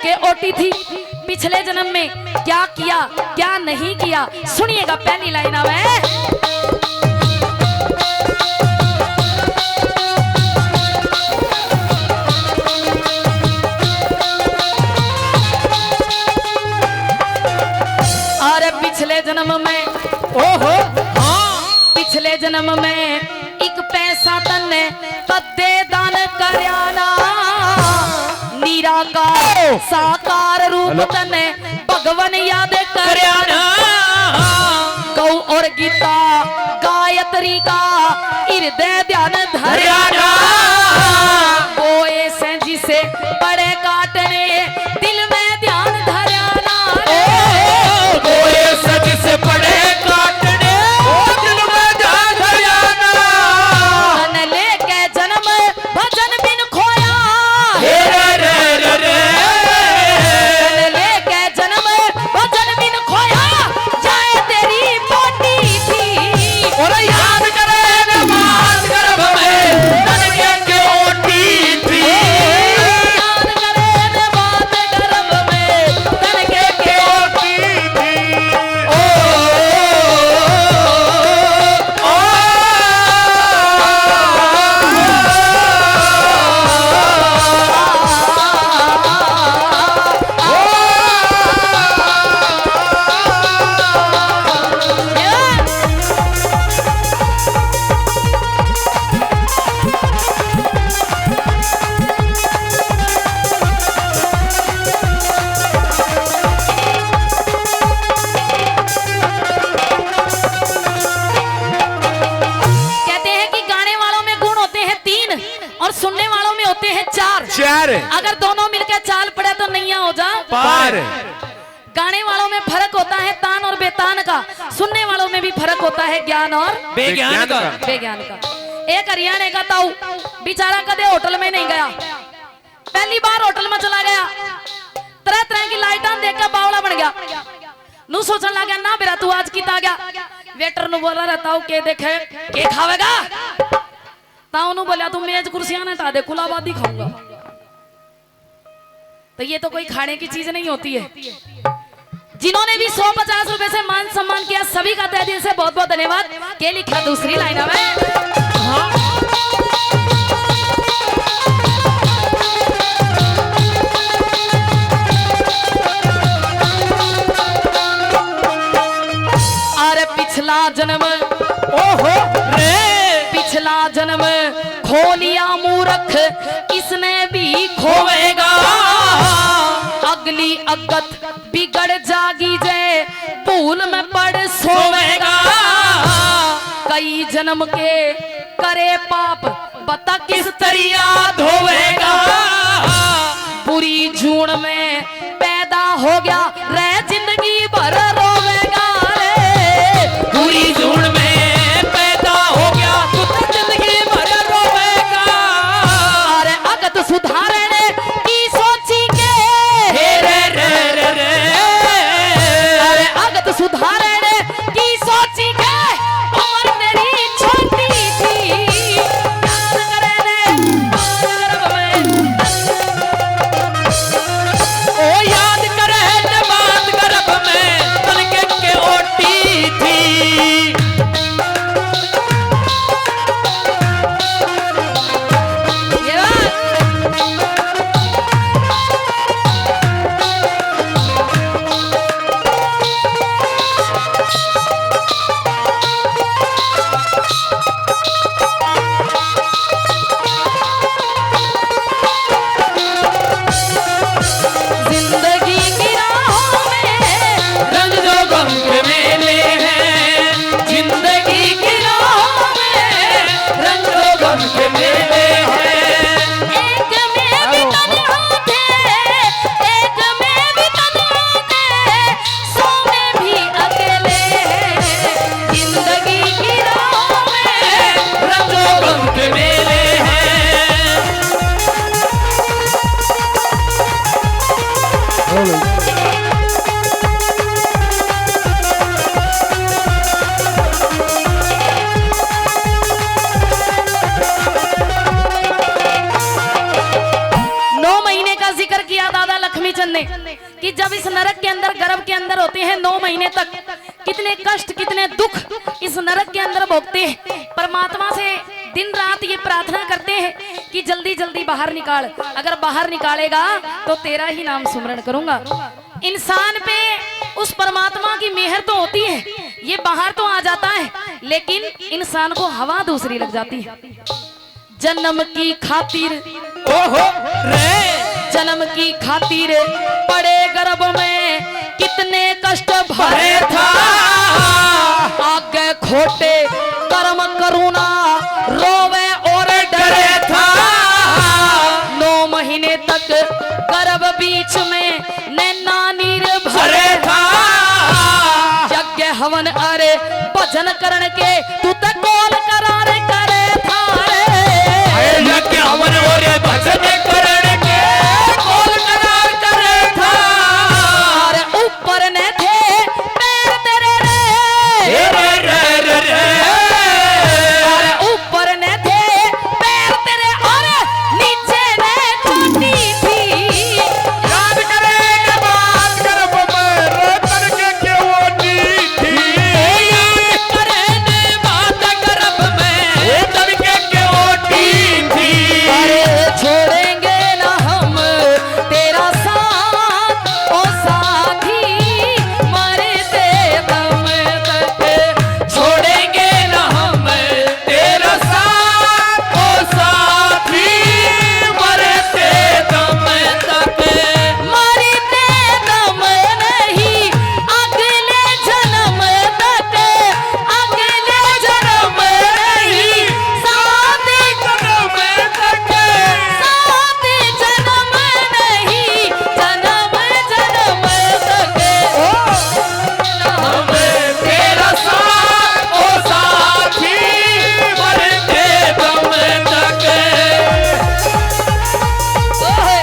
मिलके ओटी थी। पिछले जन्म में क्या किया क्या नहीं किया, सुनिएगा पहली लाइन में। और पिछले जन्म में ओहो हाँ पिछले जन्म में एक पैसा तन्ने कदे दान करयाना, निराकार साकार रूप तन्ने भगवन याद करयाना। गौ और गीता गायत्री का हृदय ध्यान धरयाना, वो ऐसे जिसे बड़े काटने दिल में ध्यान धरयाना। वो सच से पड़े काटने दिल में ध्यान धरयाना। तन लेके जन्म भजन बिन खोया, रे रे रे रे तन लेके जन्म भजन बिन खोया, जाए तेरी बोटी थी। और याद करे नमाज गर्भ में तन के ओटी थी। याद करे ने बात गर्भ में तन के ओटी थी। ओ कहते हैं कि गाने वालों में गुण होते हैं 3 और सुनने वालों में होते हैं 4। चार अगर दोनों मिलकर चाल पड़े तो नैया हो जा पार। गाने वालों में फर्क होता है तान और बेतान का, सुनने वालों में भी फर्क होता है ज्ञान और बेज्ञान का। बेज्ञान का। एक हरियाणा का ताऊ बेचारा कदे होटल में नहीं गया, पहली बार होटल में चला गया, तरह तरह की लाइटां देखकर बावला बन गया। नू सोचने लगा ना बेरा तू आज किता गया। वेटर नु बोला रहा ताऊ के देखे के खावेगा, ताऊ नु बोला तू मेज कुर्सियां ना हटा दे, कुलाबादी खाऊंगा। तो ये तो कोई खाने की चीज नहीं होती है। जिन्होंने भी 150 रुपए से मान सम्मान किया सभी का तहे दिल से बहुत बहुत धन्यवाद। के लिखा दूसरी लाइन में अरे पिछला जन्म ओहो रे पिछला जन्म खो लिया मूर्ख, इसने भी खोवेगा। अगली अगत बिगड़ जागी जय, भूल में पड़ सोवेगा। कई जन्म के करे पाप, बता किस तरिया धोवेगा। बुरी जून में पैदा हो गया, रह जिंदगी भर रोवेगा। पूरी जून में पैदा हो गया, तू तो जिंदगी भर रोवेगा। अरे अगत सुधारने की सोची के, रे रे रे रे अरे अगत सुधारने की सोची के, उम्र तेरी छोटी थी। याद करे ने गर्भ में, ओ याद करे नमाज चंद ने कि जब इस नरक के अंदर, गर्भ के अंदर होते हैं 9 महीने तक, कितने कष्ट कितने दुख इस नरक के अंदर भोगते हैं। परमात्मा से दिन रात ये प्रार्थना करते हैं कि जल्दी जल्दी बाहर निकाल, अगर बाहर निकालेगा तो तेरा ही नाम सुमरण करूंगा। इंसान पे उस परमात्मा की मेहर तो होती है, ये बाहर तो आ जाता है, लेकिन इंसान को हवा दूसरी लग जाती है। जन्म की खातिर, ओहो रे, जन्म की खातिर पड़े गर्भ में कितने कष्ट भरे था, आगे खोटे कर्म करुणा रोवे और डरे था। 9 महीने तक गर्भ बीच में नैना नीर भरे था, यज्ञ हवन अरे भजन करण के तू तक कौन करार करे था रे, यज्ञ हवन और भजन करण के कौन करार करे था। अरे ऊपर ने थे पैर तेरे रे, अरे ऊपर ने थे पैर तेरे और नीचे ने चोटी थी। याद करेंगे बात गर्भ में रोतन के क्यों नी थी, याद करेंगे बात गर्भ में रोतन के क्यों नी थी। अरे छोड़ेंगे ना हम तेरा साथ ओ साथी, मरते दम तक छोड़ेंगे न हम तेरा साथ ओ साथी, मरते दम तक। मरते दम नहीं अगले जन्म तक, अगले जन्म नहीं साथ जन्म तक, साथ जन्म नहीं, जन्म जन्म तक हम तेरा साथ ओ साथी, मरते दम तक। ओहे।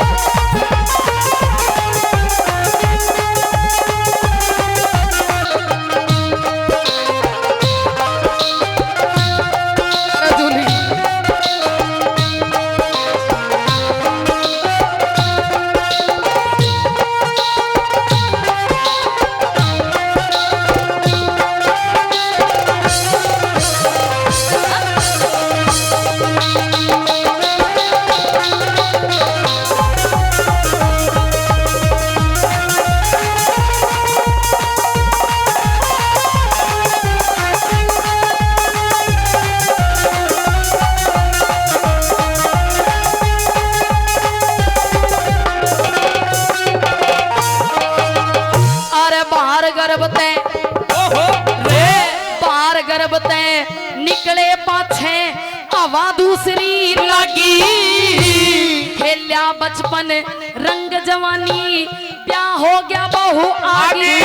अरे दूल्ही अरे बाहर गर्भ तय, ओहो रे, बाहर गर्भ तय निकले पाछे हवा दूसरी लगी खेलिया बचपन रंग जवानी, ब्याह हो गया बहू आगे,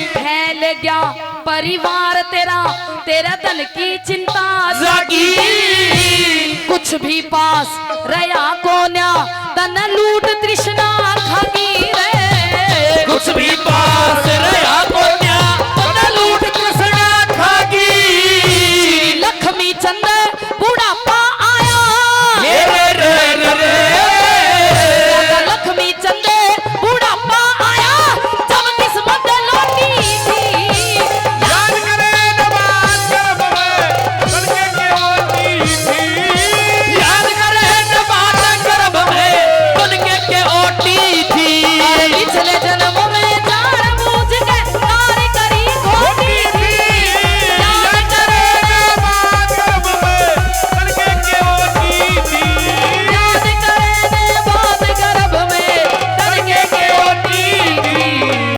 फैल गया परिवार तेरा, तेरा धन की चिंता जागी। कुछ भी पास रया कोन्या, तन लूट